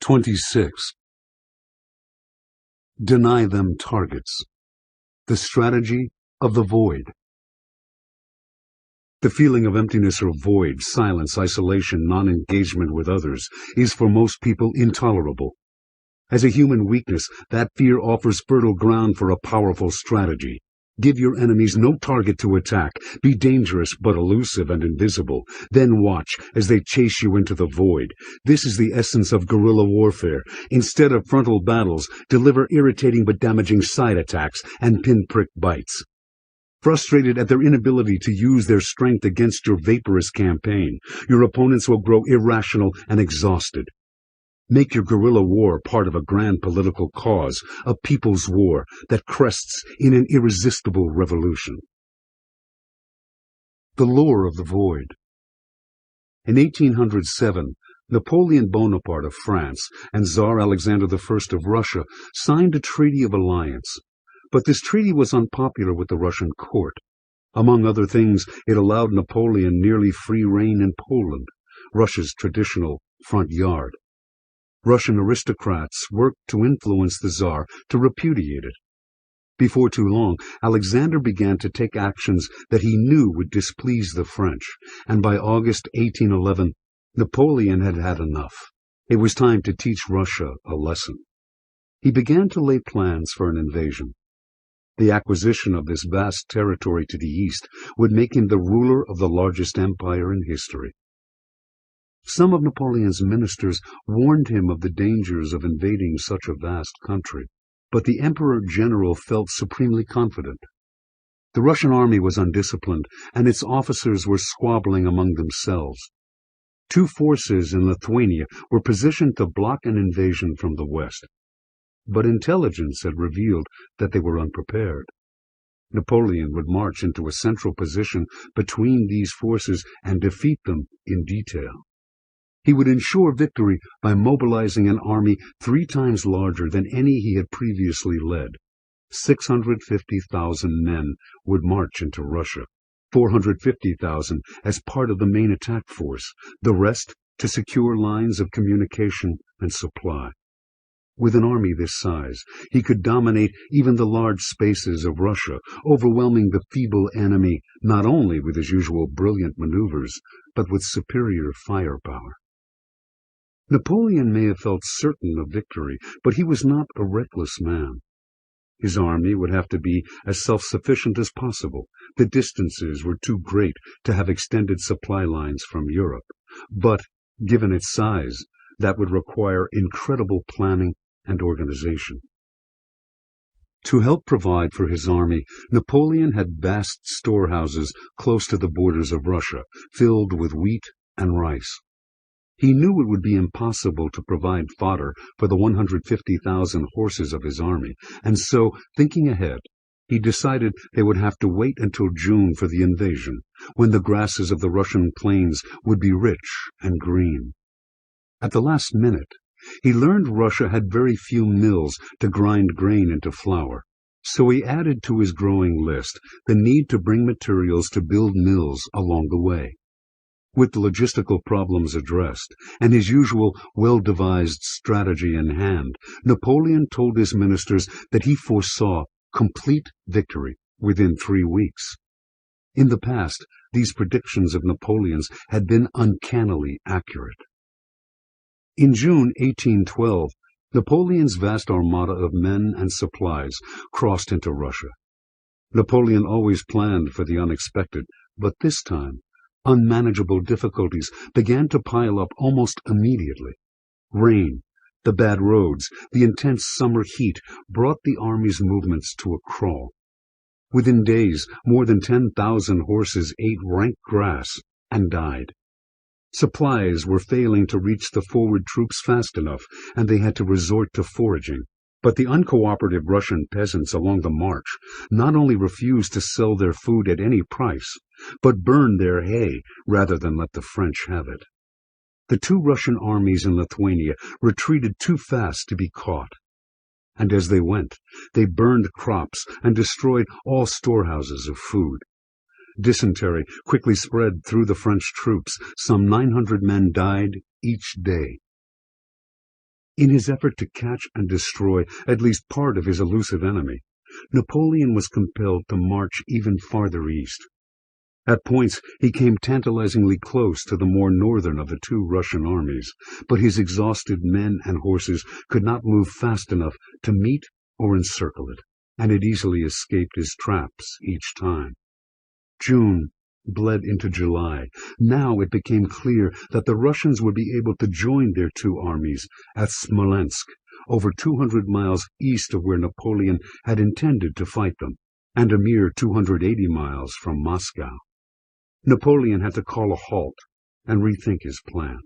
26. Deny them targets. The strategy of the void. The feeling of emptiness or void, silence, isolation, non-engagement with others, is for most people intolerable. As a human weakness, that fear offers fertile ground for a powerful strategy. Give your enemies no target to attack. Be dangerous but elusive and invisible. Then watch as they chase you into the void. This is the essence of guerrilla warfare. Instead of frontal battles, deliver irritating but damaging side attacks and pinprick bites. Frustrated at their inability to use their strength against your vaporous campaign, your opponents will grow irrational and exhausted. Make your guerrilla war part of a grand political cause, a people's war that crests in an irresistible revolution. The lure of the void. In 1807, Napoleon Bonaparte of France and Tsar Alexander I of Russia signed a treaty of alliance. But this treaty was unpopular with the Russian court. Among other things, it allowed Napoleon nearly free rein in Poland, Russia's traditional front yard. Russian aristocrats worked to influence the Tsar to repudiate it. Before too long, Alexander began to take actions that he knew would displease the French, and by August 1811, Napoleon had had enough. It was time to teach Russia a lesson. He began to lay plans for an invasion. The acquisition of this vast territory to the east would make him the ruler of the largest empire in history. Some of Napoleon's ministers warned him of the dangers of invading such a vast country, but the Emperor-General felt supremely confident. The Russian army was undisciplined, and its officers were squabbling among themselves. Two forces in Lithuania were positioned to block an invasion from the west, but intelligence had revealed that they were unprepared. Napoleon would march into a central position between these forces and defeat them in detail. He would ensure victory by mobilizing an army 3 times larger than any he had previously led. 650,000 men would march into Russia, 450,000 as part of the main attack force, the rest to secure lines of communication and supply. With an army this size, he could dominate even the large spaces of Russia, overwhelming the feeble enemy not only with his usual brilliant maneuvers, but with superior firepower. Napoleon may have felt certain of victory, but he was not a reckless man. His army would have to be as self-sufficient as possible. The distances were too great to have extended supply lines from Europe. But, given its size, that would require incredible planning and organization. To help provide for his army, Napoleon had vast storehouses close to the borders of Russia, filled with wheat and rice. He knew it would be impossible to provide fodder for the 150,000 horses of his army, and so, thinking ahead, he decided they would have to wait until June for the invasion, when the grasses of the Russian plains would be rich and green. At the last minute, he learned Russia had very few mills to grind grain into flour, so he added to his growing list the need to bring materials to build mills along the way. With the logistical problems addressed, and his usual well-devised strategy in hand, Napoleon told his ministers that he foresaw complete victory within 3 weeks. In the past, these predictions of Napoleon's had been uncannily accurate. In June 1812, Napoleon's vast armada of men and supplies crossed into Russia. Napoleon always planned for the unexpected, but this time, unmanageable difficulties began to pile up almost immediately. Rain, the bad roads, the intense summer heat brought the army's movements to a crawl. Within days, more than 10,000 horses ate rank grass and died. Supplies were failing to reach the forward troops fast enough, and they had to resort to foraging. But the uncooperative Russian peasants along the march not only refused to sell their food at any price, but burned their hay rather than let the French have it. The 2 Russian armies in Lithuania retreated too fast to be caught, and as they went, they burned crops and destroyed all storehouses of food. Dysentery quickly spread through the French troops. Some 900 men died each day. In his effort to catch and destroy at least part of his elusive enemy, Napoleon was compelled to march even farther east. At points, he came tantalizingly close to the more northern of the two Russian armies, but his exhausted men and horses could not move fast enough to meet or encircle it, and it easily escaped his traps each time. June bled into July. Now it became clear that the Russians would be able to join their two armies at Smolensk, over 200 miles east of where Napoleon had intended to fight them, and a mere 280 miles from Moscow. Napoleon had to call a halt and rethink his plan.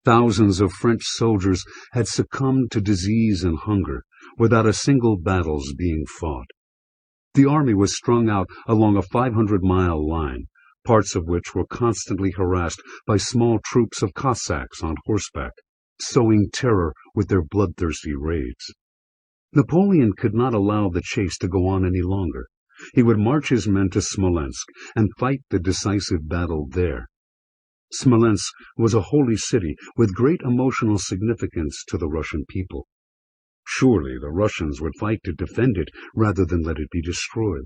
Thousands of French soldiers had succumbed to disease and hunger without a single battle's being fought. The army was strung out along a 500-mile line, parts of which were constantly harassed by small troops of Cossacks on horseback, sowing terror with their bloodthirsty raids. Napoleon could not allow the chase to go on any longer. He would march his men to Smolensk and fight the decisive battle there. Smolensk was a holy city with great emotional significance to the Russian people. Surely the Russians would fight to defend it rather than let it be destroyed.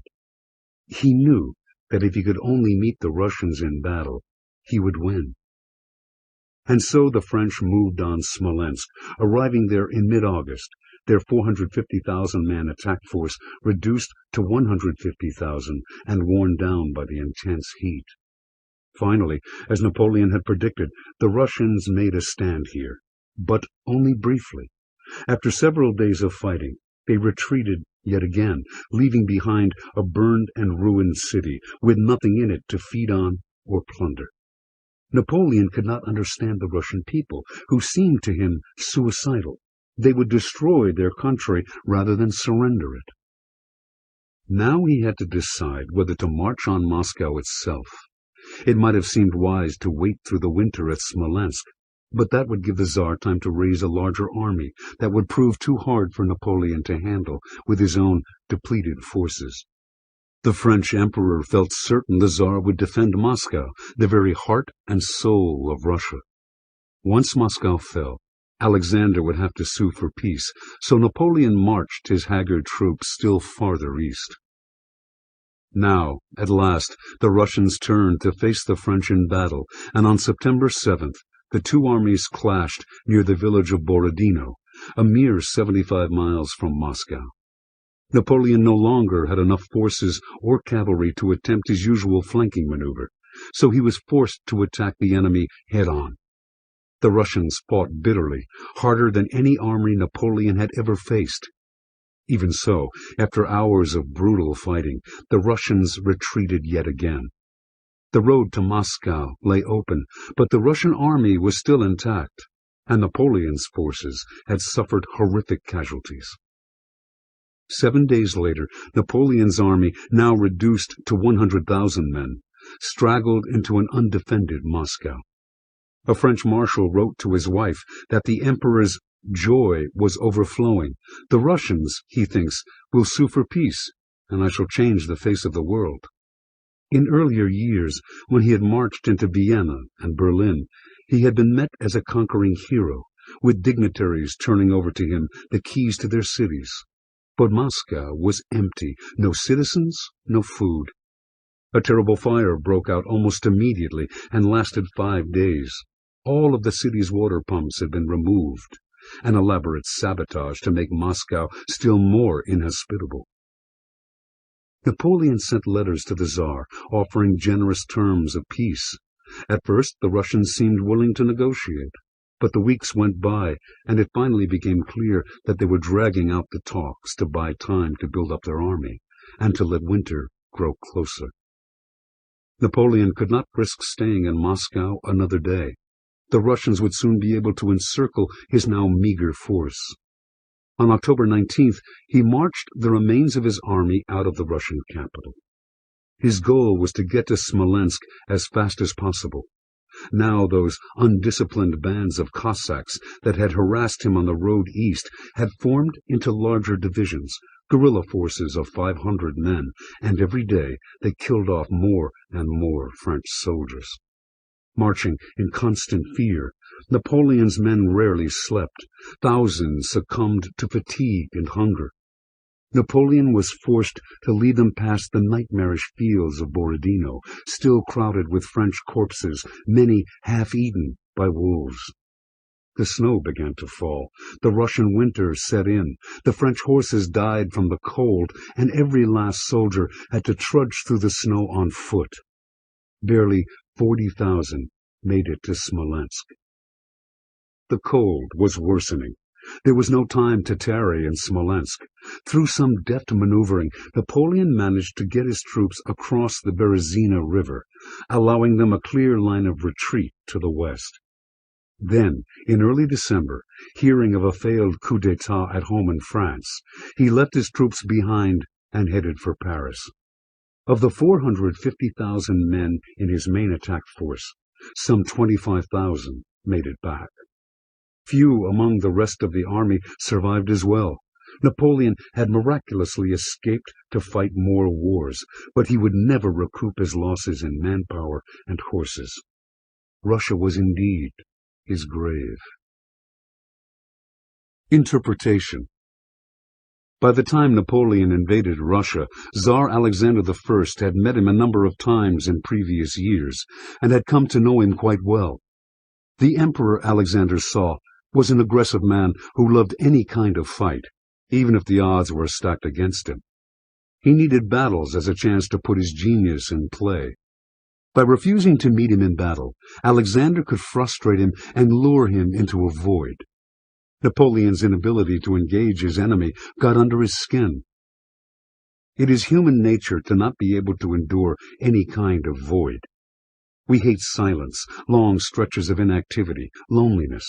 He knew that if he could only meet the Russians in battle, he would win. And so the French moved on Smolensk, arriving there in mid-August, their 450,000-man attack force reduced to 150,000 and worn down by the intense heat. Finally, as Napoleon had predicted, the Russians made a stand here, but only briefly. After several days of fighting, they retreated yet again, leaving behind a burned and ruined city with nothing in it to feed on or plunder. Napoleon could not understand the Russian people, who seemed to him suicidal. They would destroy their country rather than surrender it. Now he had to decide whether to march on Moscow itself. It might have seemed wise to wait through the winter at Smolensk, but that would give the Tsar time to raise a larger army that would prove too hard for Napoleon to handle with his own depleted forces. The French emperor felt certain the Tsar would defend Moscow, the very heart and soul of Russia. Once Moscow fell, Alexander would have to sue for peace, so Napoleon marched his haggard troops still farther east. Now, at last, the Russians turned to face the French in battle, and on September 7th, the two armies clashed near the village of Borodino, a mere 75 miles from Moscow. Napoleon no longer had enough forces or cavalry to attempt his usual flanking maneuver, so he was forced to attack the enemy head-on. The Russians fought bitterly, harder than any army Napoleon had ever faced. Even so, after hours of brutal fighting, the Russians retreated yet again. The road to Moscow lay open, but the Russian army was still intact, and Napoleon's forces had suffered horrific casualties. 7 days later, Napoleon's army, now reduced to 100,000 men, straggled into an undefended Moscow. A French marshal wrote to his wife that the emperor's joy was overflowing. The Russians, he thinks, will sue for peace, and I shall change the face of the world. In earlier years, when he had marched into Vienna and Berlin, he had been met as a conquering hero, with dignitaries turning over to him the keys to their cities. But Moscow was empty, no citizens, no food. A terrible fire broke out almost immediately and lasted 5 days. All of the city's water pumps had been removed, an elaborate sabotage to make Moscow still more inhospitable. Napoleon sent letters to the Tsar, offering generous terms of peace. At first, the Russians seemed willing to negotiate, but the weeks went by, and it finally became clear that they were dragging out the talks to buy time to build up their army, and to let winter grow closer. Napoleon could not risk staying in Moscow another day. The Russians would soon be able to encircle his now meager force. On October 19th, he marched the remains of his army out of the Russian capital. His goal was to get to Smolensk as fast as possible. Now those undisciplined bands of Cossacks that had harassed him on the road east had formed into larger divisions, guerrilla forces of 500 men, and every day they killed off more and more French soldiers. Marching in constant fear, Napoleon's men rarely slept. Thousands succumbed to fatigue and hunger. Napoleon was forced to lead them past the nightmarish fields of Borodino, still crowded with French corpses, many half-eaten by wolves. The snow began to fall. The Russian winter set in. The French horses died from the cold, and every last soldier had to trudge through the snow on foot. Barely 40,000 made it to Smolensk. The cold was worsening. There was no time to tarry in Smolensk. Through some deft maneuvering, Napoleon managed to get his troops across the Berezina River, allowing them a clear line of retreat to the west. Then, in early December, hearing of a failed coup d'etat at home in France, he left his troops behind and headed for Paris. Of the 450,000 men in his main attack force, some 25,000 made it back. Few among the rest of the army survived as well. Napoleon had miraculously escaped to fight more wars, but he would never recoup his losses in manpower and horses. Russia was indeed his grave. Interpretation. By the time Napoleon invaded Russia, Tsar Alexander I had met him a number of times in previous years, and had come to know him quite well. The Emperor Alexander saw was an aggressive man who loved any kind of fight, even if the odds were stacked against him. He needed battles as a chance to put his genius in play. By refusing to meet him in battle, Alexander could frustrate him and lure him into a void. Napoleon's inability to engage his enemy got under his skin. It is human nature to not be able to endure any kind of void. We hate silence, long stretches of inactivity, loneliness.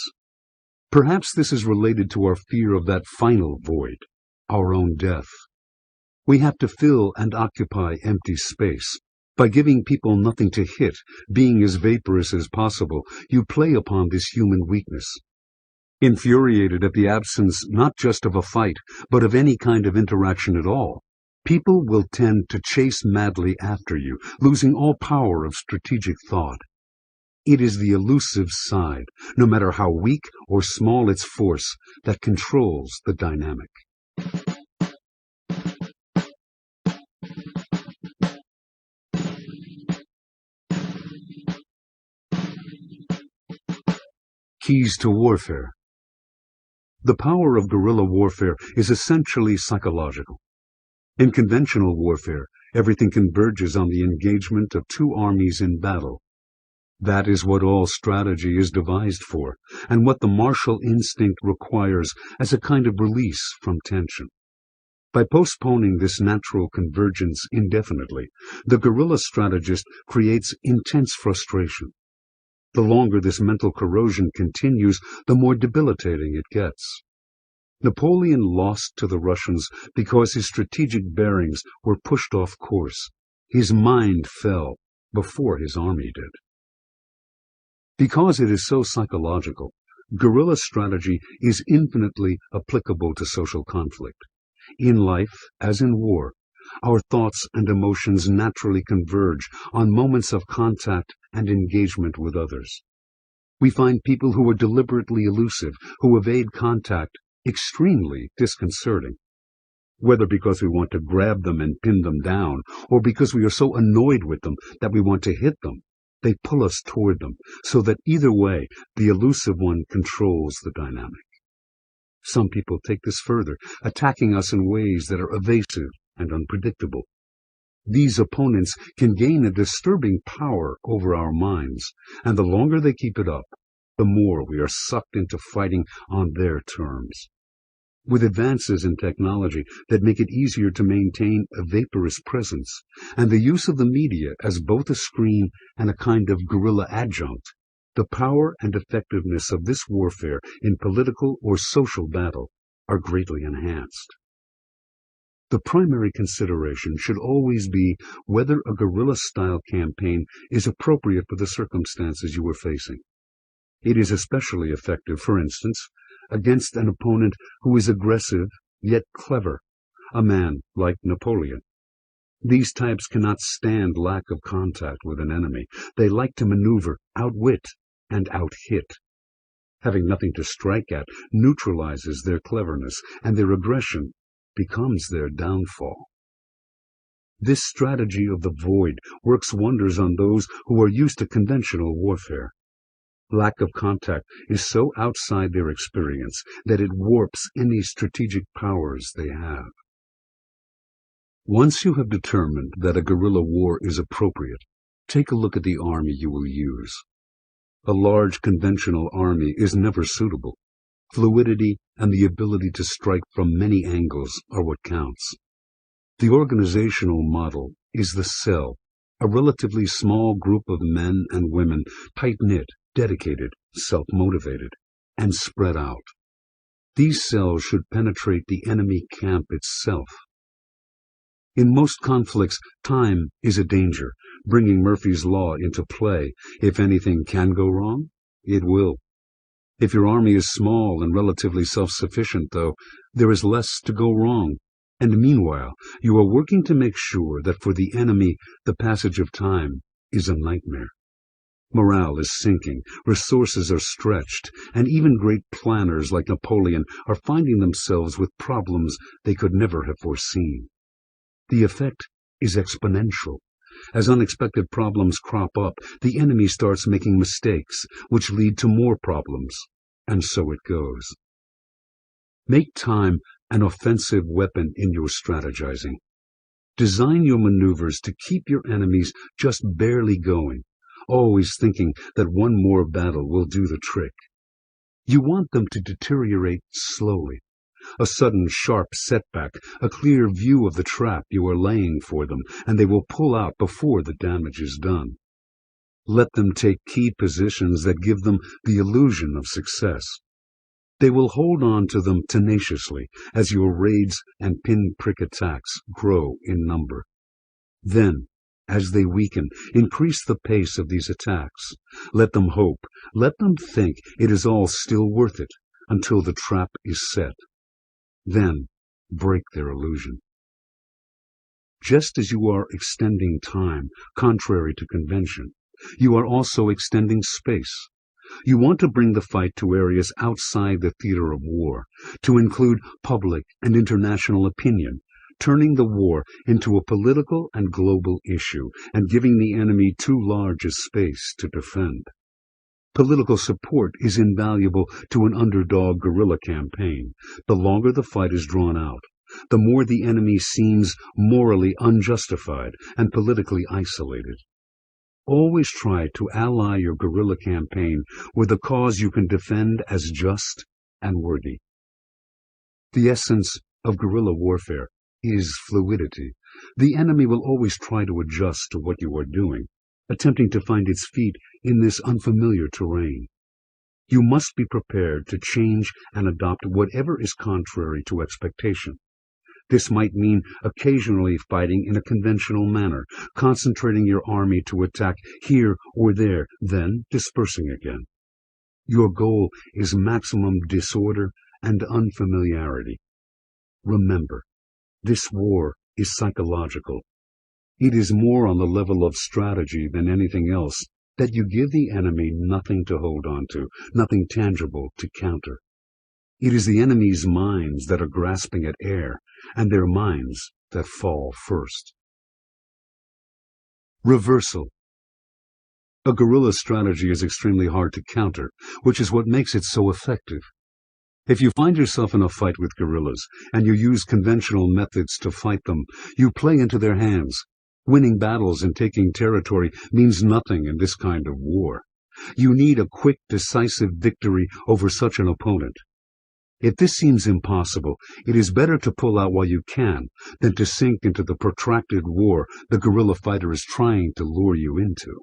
Perhaps this is related to our fear of that final void, our own death. We have to fill and occupy empty space. By giving people nothing to hit, being as vaporous as possible, you play upon this human weakness. Infuriated at the absence not just of a fight, but of any kind of interaction at all, people will tend to chase madly after you, losing all power of strategic thought. It is the elusive side, no matter how weak or small its force, that controls the dynamic. Keys to warfare. The power of guerrilla warfare is essentially psychological. In conventional warfare, everything converges on the engagement of two armies in battle. That is what all strategy is devised for, and what the martial instinct requires as a kind of release from tension. By postponing this natural convergence indefinitely, the guerrilla strategist creates intense frustration. The longer this mental corrosion continues, the more debilitating it gets. Napoleon lost to the Russians because his strategic bearings were pushed off course. His mind fell before his army did. Because it is so psychological, guerrilla strategy is infinitely applicable to social conflict. In life, as in war, our thoughts and emotions naturally converge on moments of contact and engagement with others. We find people who are deliberately elusive, who evade contact, extremely disconcerting. Whether because we want to grab them and pin them down, or because we are so annoyed with them that we want to hit them, they pull us toward them, so that either way, the elusive one controls the dynamic. Some people take this further, attacking us in ways that are evasive and unpredictable. These opponents can gain a disturbing power over our minds, and the longer they keep it up, the more we are sucked into fighting on their terms. With advances in technology that make it easier to maintain a vaporous presence, and the use of the media as both a screen and a kind of guerrilla adjunct, the power and effectiveness of this warfare in political or social battle are greatly enhanced. The primary consideration should always be whether a guerrilla-style campaign is appropriate for the circumstances you are facing. It is especially effective, for instance, against an opponent who is aggressive yet clever, a man like Napoleon. These types cannot stand lack of contact with an enemy. They like to maneuver, outwit, and out-hit. Having nothing to strike at neutralizes their cleverness, and their aggression becomes their downfall. This strategy of the void works wonders on those who are used to conventional warfare. Lack of contact is so outside their experience that it warps any strategic powers they have. Once you have determined that a guerrilla war is appropriate, take a look at the army you will use. A large conventional army is never suitable. Fluidity and the ability to strike from many angles are what counts. The organizational model is the cell, a relatively small group of men and women, tight-knit, dedicated, self-motivated, and spread out. These cells should penetrate the enemy camp itself. In most conflicts, time is a danger, bringing Murphy's Law into play. If anything can go wrong, it will. If your army is small and relatively self-sufficient, though, there is less to go wrong. And meanwhile, you are working to make sure that for the enemy, the passage of time is a nightmare. Morale is sinking, resources are stretched, and even great planners like Napoleon are finding themselves with problems they could never have foreseen. The effect is exponential. As unexpected problems crop up, the enemy starts making mistakes, which lead to more problems, and so it goes. Make time an offensive weapon in your strategizing. Design your maneuvers to keep your enemies just barely going, always thinking that one more battle will do the trick. You want them to deteriorate slowly. A sudden sharp setback, a clear view of the trap you are laying for them, and they will pull out before the damage is done. Let them take key positions that give them the illusion of success. They will hold on to them tenaciously as your raids and pin-prick attacks grow in number. Then, as they weaken, increase the pace of these attacks. Let them hope, let them think it is all still worth it until the trap is set. Then, break their illusion. Just as you are extending time, contrary to convention, you are also extending space. You want to bring the fight to areas outside the theater of war, to include public and international opinion, turning the war into a political and global issue, and giving the enemy too large a space to defend. Political support is invaluable to an underdog guerrilla campaign. The longer the fight is drawn out, the more the enemy seems morally unjustified and politically isolated. Always try to ally your guerrilla campaign with a cause you can defend as just and worthy. The essence of guerrilla warfare is fluidity. The enemy will always try to adjust to what you are doing, attempting to find its feet in this unfamiliar terrain. You must be prepared to change and adopt whatever is contrary to expectation. This might mean occasionally fighting in a conventional manner, concentrating your army to attack here or there, then dispersing again. Your goal is maximum disorder and unfamiliarity. Remember, this war is psychological. It is more on the level of strategy than anything else that you give the enemy nothing to hold on to, nothing tangible to counter. It is the enemy's minds that are grasping at air, and their minds that fall first. Reversal. A guerrilla strategy is extremely hard to counter, which is what makes it so effective. If you find yourself in a fight with guerrillas, and you use conventional methods to fight them, you play into their hands. Winning battles and taking territory means nothing in this kind of war. You need a quick, decisive victory over such an opponent. If this seems impossible, it is better to pull out while you can than to sink into the protracted war the guerrilla fighter is trying to lure you into.